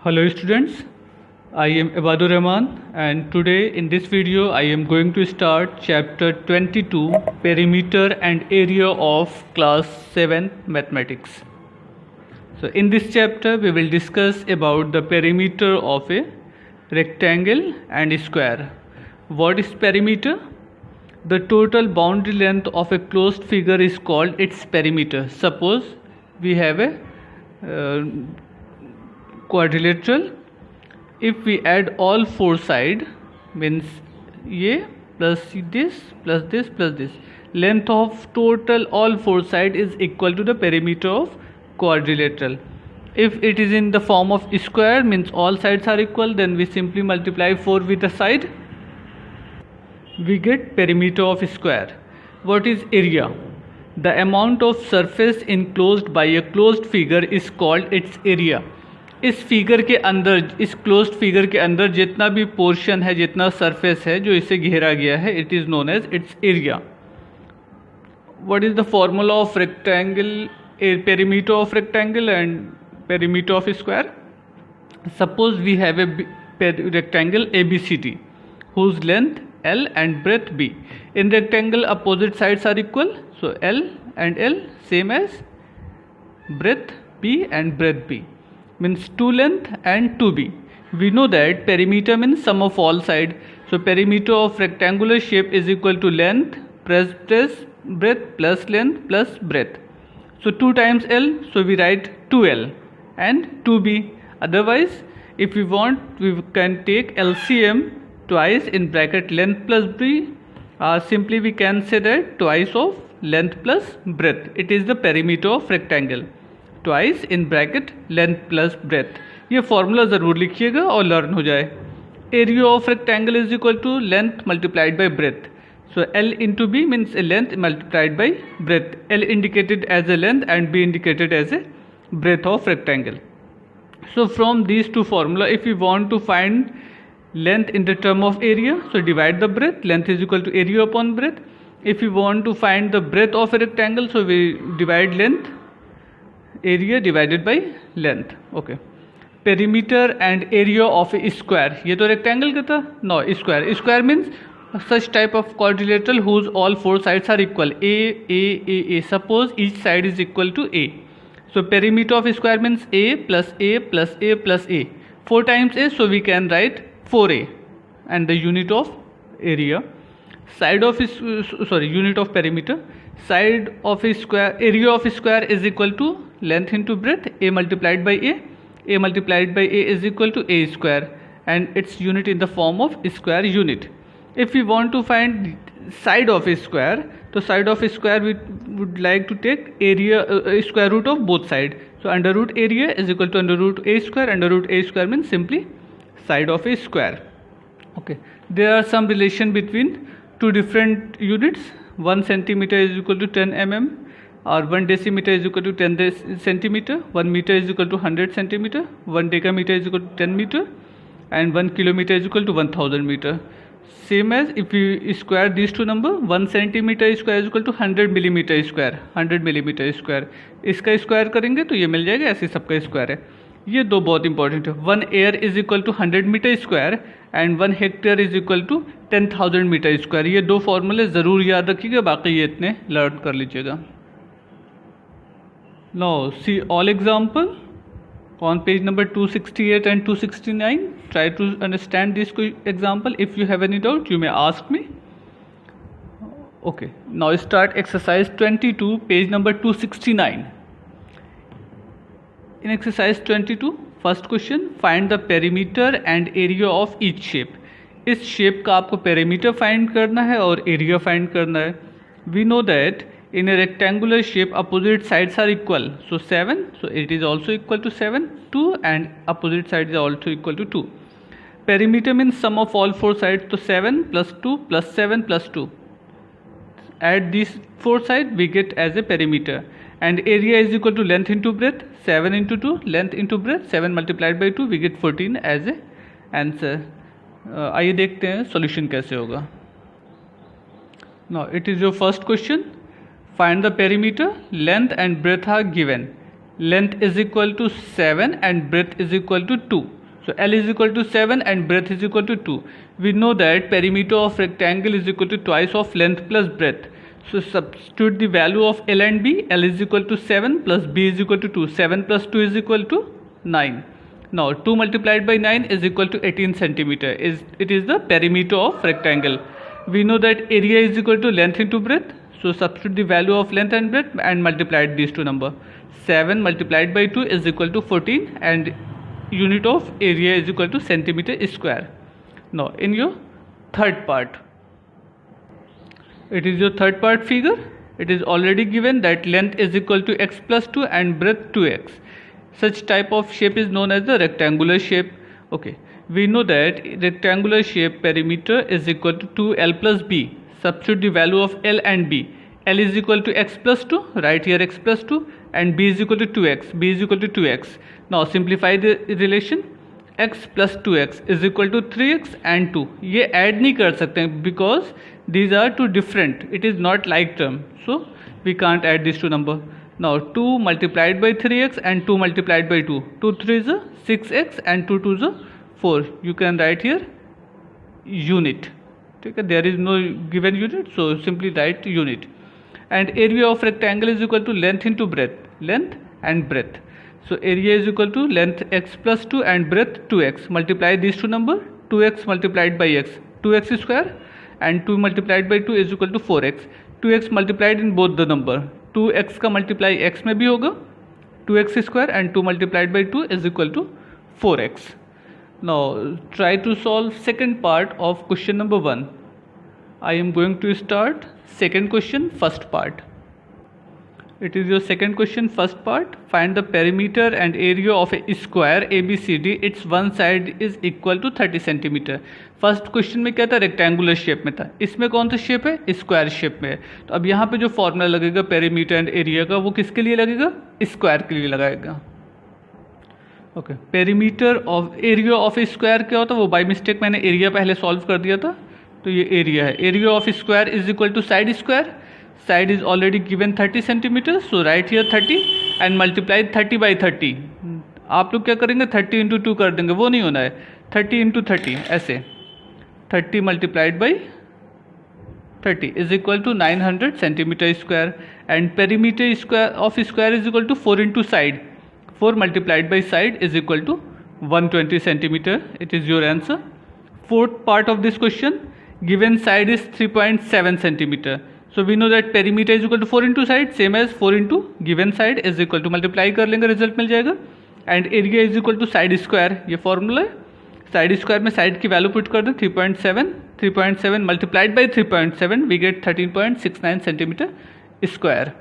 Hello students, I am Ibadur Rahman and today in this video I am going to start chapter 22 perimeter and area of class 7 mathematics. So in this chapter we will discuss about the perimeter of a rectangle and a square. What is perimeter? The total boundary length of a closed figure is called its perimeter. Suppose we have a quadrilateral. If we add all four sides, means ये plus this plus this plus this, length of total all four sides is equal to the perimeter of quadrilateral. If it is in the form of square, means all sides are equal, then we simply multiply 4 with the side, we get perimeter of square. What is area? The amount of surface enclosed by a closed figure is called its area. इस figure के अंदर, इस closed figure के अंदर जितना भी portion है, जितना सरफेस है जो इसे घेरा गया है, it is known as its area. What is the formula of rectangle, perimeter of rectangle and perimeter of square? Suppose we have a rectangle ABCD whose length L and breadth B. In rectangle opposite sides are equal, so L and L same as breadth B and breadth B, means 2 length and 2b. We know that perimeter means sum of all side, so perimeter of rectangular shape is equal to length plus breadth plus length plus breadth. So 2 times L, so we write 2L and 2b. Otherwise if we want, we can take LCM, twice in bracket length plus b, simply we can say that twice of length plus breadth. It is the perimeter of rectangle, twice in bracket length plus breadth. ये formula ज़रूर लिखिएगा और learn हो जाए. Area of rectangle is equal to length multiplied by breadth. So L into B means a length multiplied by breadth. L indicated as a length and B indicated as a breadth of rectangle. So from these two formula, if we want to find length in the term of area, so divide the breadth, length is equal to area upon breadth. If we want to find the breadth of a rectangle, so we divide length, area divided by length. Okay. Perimeter and area of a square. ये तो rectangle का था. No, square. Square means such type of quadrilateral whose all four sides are equal. A. Suppose each side is equal to A. So perimeter of a square means A plus A plus A plus A. 4 times A, so we can write 4A. And the unit of area, side of unit of perimeter, side of a square, area of a square is equal to length into breadth, A multiplied by A multiplied by A is equal to A square, and its unit in the form of square unit. If we want to find side of a square, so side of a square we would like to take area, square root of both sides. So under root area is equal to under root A square. Under root A square means simply side of a square. Okay, there are some relation between two different units. 1 centimeter is equal to 10 mm, or 1 decimeter is equal to 10 centimeter, 1 meter is equal to 100 centimeter, 1 decameter is equal to 10 meter, and 1 kilometer is equal to 1000 meter. Same as if we square these two number, 1 centimeter square is equal to 100 millimeter square, 100 millimeter square. इसका square करेंगे तो ये मिल जाएगा, ऐसे सबका square है. ये दो बहुत इंपॉर्टेंट है. 1 are is equal to 100 metre square and 1 hectare is equal to 10,000 metre square. ये दो फॉर्मूले ज़रूर याद रखिएगा, बाकी ये इतने लर्न कर लीजिएगा. Now see all example on page number 268 and 269. Try to understand this example. If you have any doubt, you may ask me. Okay, now start exercise 22, page number 269. In exercise 22, first question, find the perimeter and area of each shape. इस shape का आपको perimeter find करना है और area find करना है. We know that in a rectangular shape opposite sides are equal, so 7, so it is also equal to 7. 2 and opposite sides are also equal to 2. Perimeter means sum of all four sides, so 7 plus 2 plus 7 plus 2. Add these four sides, we get as a perimeter. And area is equal to length into breadth, 7 into 2, length into breadth, 7 multiplied by 2, we get 14 as a answer. आइए देखते हैं solution कैसे होगा. Now it is your first question. Find the perimeter, length and breadth are given. length is equal to 7 and breadth is equal to 2. So L is equal to 7 and breadth is equal to 2. We know that perimeter of rectangle is equal to twice of length plus breadth. So substitute the value of L and B. L is equal to 7 plus B is equal to 2. 7 plus 2 is equal to 9. Now 2 multiplied by 9 is equal to 18 centimeter. It is the perimeter of rectangle. We know that area is equal to length into breadth. So substitute the value of length and breadth and multiply these two numbers. 7 multiplied by 2 is equal to 14 and unit of area is equal to centimeter square. Now in your third part, it is your third part figure. It is already given that length is equal to x plus 2 and breadth 2x. Such type of shape is known as the rectangular shape. Okay, we know that rectangular shape perimeter is equal to 2l plus b. Substitute the value of L and B. L is equal to x plus 2, right here x plus 2, and B is equal to 2x. B is equal to 2x. Now simplify the relation. X plus 2x is equal to 3x and 2. ये add नहीं कर सकते because these are two different. It is not like term. So we can't add these two numbers. Now 2 multiplied by 3x and 2 multiplied by 2. 2 3 is a 6x and 2 2 is a 4. You can write here unit. Okay, there is no given unit, so simply write unit. And area of rectangle is equal to length into breadth, length and breadth. So area is equal to length x plus 2 and breadth 2x. Multiply these two numbers. 2x multiplied by x, 2x square, and 2 multiplied by 2 is equal to 4x. 2x multiplied in both the number. 2x का multiply x में भी होगा, 2x square, and 2 multiplied by 2 is equal to 4x. Now try to solve second part of question number 1. I am going to start second question first part. It is your second question first part. Find the perimeter and area of a square ABCD. Its one side is equal to 30 cm. First question में क्या था, rectangular shape में था. इसमें कौन सा shape है, square shape में है. तो अब यहाँ पे जो फॉर्मूला लगेगा पेरीमीटर एंड एरिया का, वो किसके लिए लगेगा, स्क्वायर के लिए लगाएगा. Okay, perimeter of area of square क्या होता है, वो बाय मिस्टेक मैंने एरिया पहले सॉल्व कर दिया था, तो ये एरिया है. Area of square is equal to side square. Side is already given 30 centimetre, so write here 30 and multiply 30 by 30. आप लोग क्या करेंगे, 30 इंटू 2 कर देंगे, वो नहीं होना है. 30 इंटू 30 ऐसे, 30 multiplied by 30 is equal to 900 centimetre square. And perimeter square of square is equal to 4 into side. 4 multiplied by side is equal to 120 centimeter. It is your answer. Fourth part of this question, given side is 3.7 centimeter. So we know that perimeter is equal to 4 into side, same as 4 into given side is equal to, multiply कर लेंगे, result मिल जाएगा. And area is equal to side square. ये formula है. Side square में side की value put कर दें 3.7. 3.7 multiplied by 3.7 we get 13.69 centimeter square.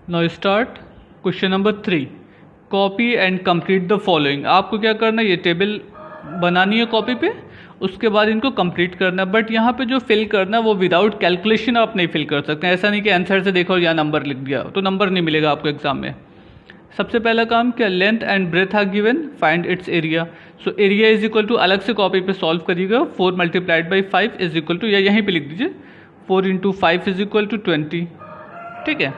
Now start question number 3. Copy and complete the following. आपको क्या करना है, ये टेबल बनानी है कॉपी पे, उसके बाद इनको कंप्लीट करना है. बट यहाँ पे जो फिल करना है वो विदाउट कैलकुलेशन आप नहीं फिल कर सकते. ऐसा नहीं कि आंसर से देखो या नंबर लिख दिया तो नंबर नहीं मिलेगा आपको एग्जाम में. सबसे पहला काम क्या, length and breadth are given, find its area. So area is equal to, अलग से कॉपी पे सॉल्व करिएगा. 4 multiplied by 5 is equal to, या यहीं पे लिख दीजिए 4 इंटू 5 इज इक्वल टू 20. ठीक है,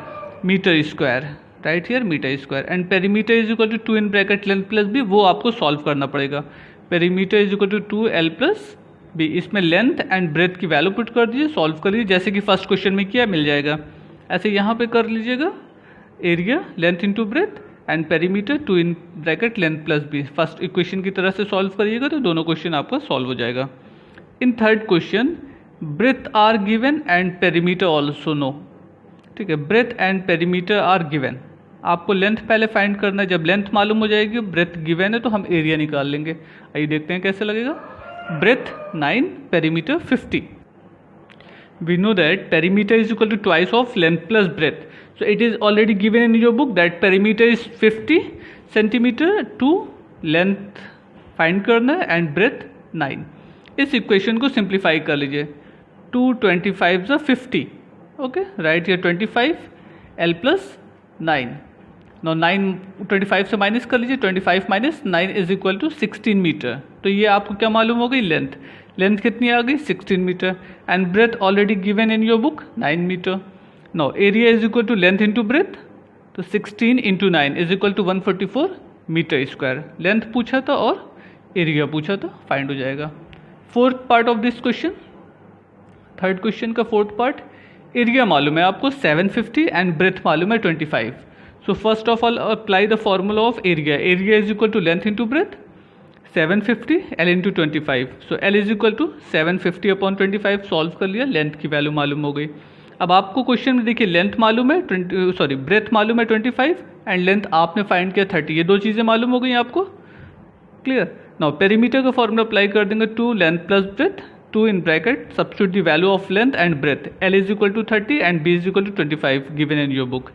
metre square, right here metre square. And perimeter is equal to 2 in bracket length plus B, वो आपको सॉल्व करना पड़ेगा. Perimeter is equal to 2l plus B. इसमें लेंथ एंड ब्रेथ की value put कर दीजिए, सॉल्व कर लीजिए जैसे कि फर्स्ट क्वेश्चन में किया, मिल जाएगा. ऐसे यहाँ पे कर लीजिएगा, area length into breadth and perimeter 2 in bracket length plus B. First equation की तरह से सॉल्व करिएगा तो दोनों क्वेश्चन आपका सॉल्व हो जाएगा. In third question, breadth are given and perimeter also no. ठीक है, breadth and perimeter are given. आपको लेंथ पहले फाइंड करना है. जब लेंथ मालूम हो जाएगी, ब्रेथ गिवन है, तो हम एरिया निकाल लेंगे. आइए देखते हैं कैसे लगेगा. Breadth 9, perimeter 50. We know that perimeter is equal to twice of length plus breadth. So it is already given in your book that perimeter is 50 centimetre. To length find करना है एंड ब्रेथ 9. इस equation को simplify कर लीजिए. 2 25 50. Okay, right here 25 l plus 9. Now 9 25 से minus कर लीजिए, 25 minus 9 is equal to 16 metre. तो ये आपको क्या मालूम हो गई, लेंथ. लेंथ कितनी आ गई, 16 metre. And breadth already given in your book 9 metre. Now area is equal to length into breadth. तो 16 इंटू 9 is equal to 144 metre square. Length पूछा था और एरिया पूछा था, फाइंड हो जाएगा। Fourth part of this question, third question का फोर्थ पार्ट, एरिया मालूम है आपको 750 एंड ब्रेथ मालूम है 25। So first of all apply the formula of area. Area is equal to length into breadth, 750 L into 25। So L is equal to 750 upon 25। Solve कर लिया, length की value मालूम हो गई। अब आपको क्वेश्चन में देखिए लेंथ मालूम है ब्रेथ मालूम है 25 एंड लेंथ आपने फाइंड किया 30। ये दो चीज़ें मालूम हो गई आपको, क्लियर। नाउ पेरीमीटर का फॉर्मूला अप्लाई कर देंगे, 2 length plus breath, 2 in bracket, substitute the value of length and breadth. L is equal to 30 and B is equal to 25 given in your book.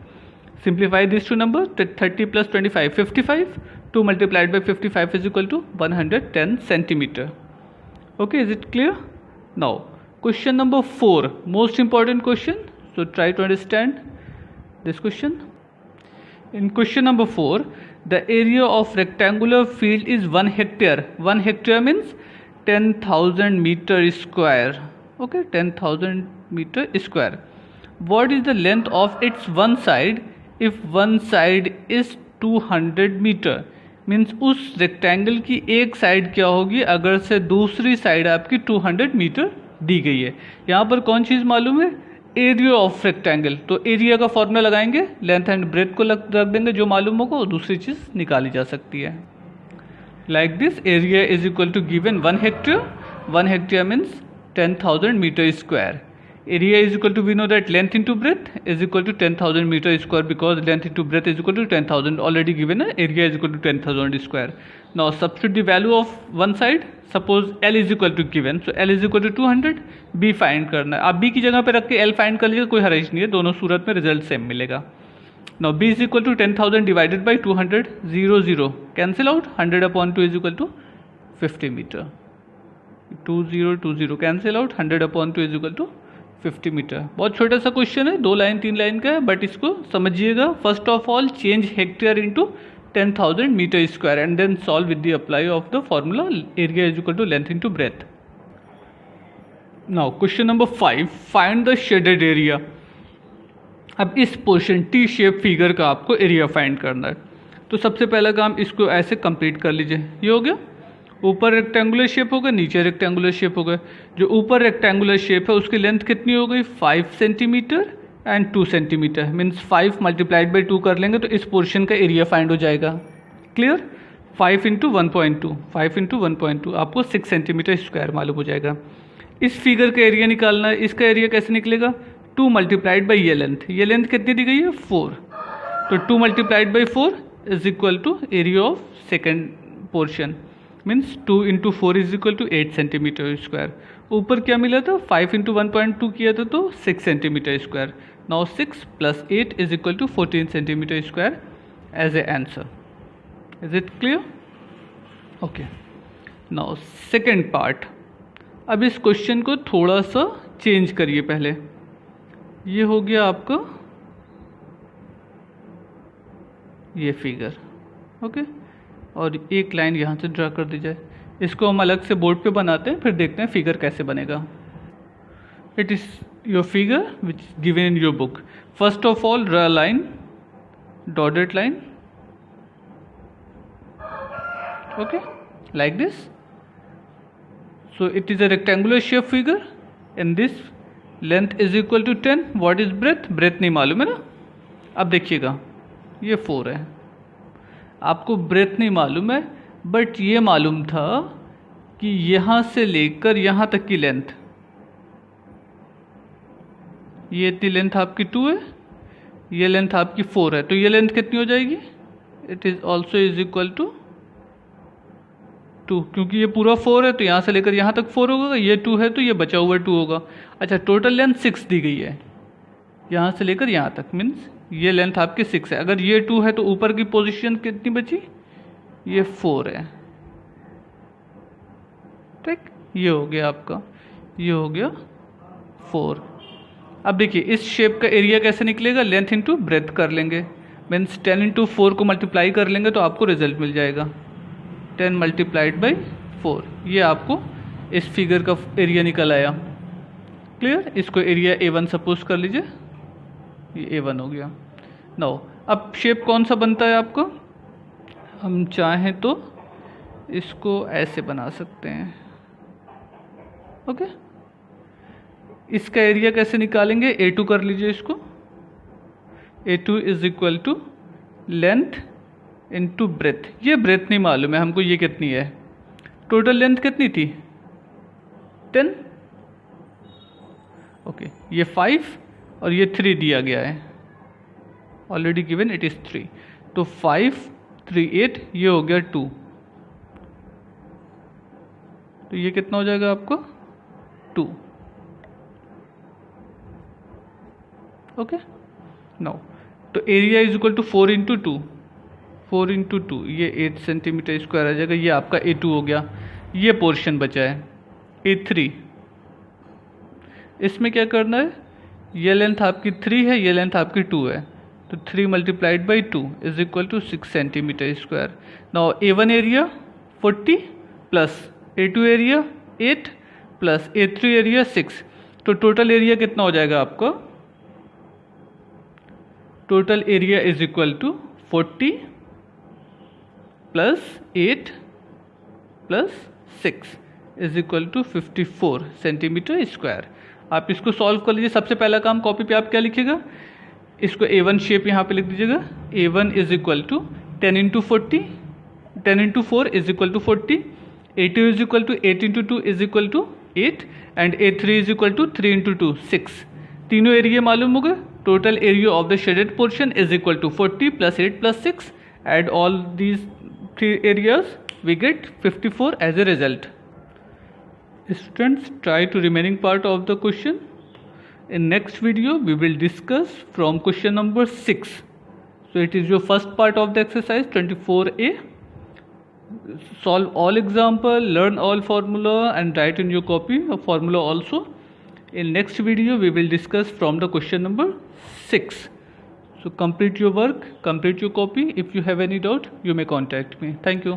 Simplify these two numbers, 30 plus 25, 55. 2 multiplied by 55 is equal to 110 centimeter. Okay, is it clear? Now, question number 4, most important question. So try to understand this question. In question number 4, the area of rectangular field is 1 hectare. 1 hectare means 10,000 meter square. Okay, 10,000 meter square. What is the length of its one side if one side is 200 meter? Means उस rectangle की एक side क्या होगी अगर से दूसरी side आपकी 200 metre दी गई है। यहाँ पर कौन चीज़ मालूम है? Area of rectangle. तो एरिया का फॉर्मूला लगाएंगे, लेंथ एंड ब्रेथ को रख देंगे, जो मालूम होगा वो दूसरी चीज़ निकाली जा सकती है। Like this, area is equal to given 1 hectare. 1 hectare means 10,000 meter square. Area is equal to, we know that length into breadth is equal to 10,000 meter square because length into breadth is equal to 10,000 already given. Area is equal to 10,000 square. Now substitute the value of one side. Suppose L is equal to given, so L is equal to 200. B find करना है। आप B की जगह पे रख के L find कर लीजिए, कोई हर्ज नहीं है, दोनों सूरत में रिजल्ट सेम मिलेगा। Now B is equal to 10,000 divided by 200, 0, 0, cancel out, 100 upon 2 is equal to 50 meter. 2, 0, 2, 0, cancel out, 100 upon 2 is equal to 50 metre. बहुत छोटा सा क्वेश्चन है, 2 लाइन 3 लाइन का है, बट इसको समझिएगा। First of all change hectare into 10,000 metre square and then solve with the apply of the formula area is equal to length into breadth. Now question number 5, find the shaded area. अब इस portion T shape figure का आपको area find करना है। तो सबसे पहला काम इसको ऐसे कंप्लीट कर लीजिए। ये हो गया, ऊपर रेक्टेंगुलर शेप हो गया, नीचे रेक्टेंगुलर शेप हो गया। जो ऊपर रेक्टेंगुलर शेप है उसकी लेंथ कितनी हो गई? 5 centimetre and 2 centimetre, means 5 multiplied by 2 कर लेंगे तो इस पोर्शन का एरिया फाइंड हो जाएगा। क्लियर? 5 इंटू 1.2, 5 इंटू 1.2 आपको 6 सेंटीमीटर स्क्वायर मालूम हो जाएगा। इस फिगर का एरिया निकालना है। इसका एरिया कैसे निकलेगा? 2 मल्टीप्लाइड बाई ये लेंथ कितनी दी गई है? 4। तो 2 multiplied by 4 is equal to area of second portion, means 2 into 4 is equal to 8 centimetre square. ऊपर क्या मिला था? 5 इंटू 1.2 किया था तो 6 centimetre square. Now 6 plus 8 is equal to 14 centimetre square as a answer. Is it clear? Okay, now second part. अब इस question को थोड़ा सा चेंज करिए। पहले ये हो गया आपका ये फिगर, ओके, और एक लाइन यहाँ से ड्रा कर दी जाए। इसको हम अलग से बोर्ड पे बनाते हैं, फिर देखते हैं फिगर कैसे बनेगा। It is your figure which given in your book. First of all draw line, dotted line, okay, like this. So it is a rectangular shape figure. In this length is equal to 10। What is breadth? Breadth नहीं मालूम है ना। अब देखिएगा ये 4 है, आपको breath नहीं मालूम है, बट ये मालूम था कि यहाँ से लेकर यहाँ तक की लेंथ, ये इतनी लेंथ आपकी 2 है, ये लेंथ आपकी 4 है, तो ये लेंथ कितनी हो जाएगी? It is also is equal to 2, क्योंकि ये पूरा 4 है तो यहाँ से लेकर यहाँ तक 4 होगा, ये 2 है तो ये बचा हुआ 2 होगा। अच्छा, टोटल लेंथ 6 दी गई है यहाँ से लेकर यहाँ तक, मीन्स ये लेंथ आपकी 6 है। अगर ये 2 है तो ऊपर की पोजीशन कितनी बची? ये 4 है, ठीक। ये हो गया आपका, ये हो गया 4। अब देखिए इस शेप का एरिया कैसे निकलेगा? लेंथ इंटू ब्रेथ कर लेंगे, मीन्स 10 इंटू 4 को मल्टीप्लाई कर लेंगे तो आपको रिजल्ट मिल जाएगा 10 मल्टीप्लाइड बाई 4। ये आपको इस फिगर का एरिया निकल आया। क्लियर? इसको एरिया A1 सपोज कर लीजिए, ये A1 हो गया। नाउ अब शेप कौन सा बनता है आपको, हम चाहें तो इसको ऐसे बना सकते हैं। ओके, इसका एरिया कैसे निकालेंगे, A2 कर लीजिए इसको। A2 is equal to length into breadth. ये ब्रेथ नहीं मालूम है हमको, ये कितनी है, टोटल लेंथ कितनी थी 10। ओके, ये 5 और ये 3 दिया गया है, ऑलरेडी गिवन इट इज़ 3। तो 5 3 8, ये हो गया 2। तो ये कितना हो जाएगा आपको 2। ओके, नाउ तो area is equal to 4 into 2, 4 into 2 ये 8 सेंटीमीटर स्क्वायर आ जाएगा। ये आपका A2 हो गया। ये पोर्शन बचा है A3। इसमें क्या करना है, ये लेंथ आपकी 3 है, ये लेंथ आपकी 2 है, तो 3 multiplied by 2 is equal to 6 centimetre square. Now A1 area 40 plus A2 area 8 plus A3 area 6, तो टोटल एरिया कितना हो जाएगा आपका, total area is equal to 40 plus 8 plus 6 is equal to 54 centimetre square. आप इसको सॉल्व कर लीजिए। सबसे पहला काम, कॉपी पे आप क्या लिखिएगा, इसको A1 शेप यहाँ पे लिख दीजिएगा। A1 is equal to 10 into 40, 10 into 4 is equal to 40, A2 is equal to 8 into 2 is equal to 8 and A3 is equal to 3 into 2 6। तीनों एरिया मालूम होगा। Total area of the shaded portion is equal to 40 plus 8 plus 6, add all these 3 areas, we get 54 as a result. Students, try to remaining part of the question. In next video we will discuss from question number 6. So it is your first part of the exercise 24A. Solve all example, learn all formula and write in your copy a formula also. In next video we will discuss from the question number 6. So complete your work, complete your copy. If you have any doubt, you may contact me. Thank you.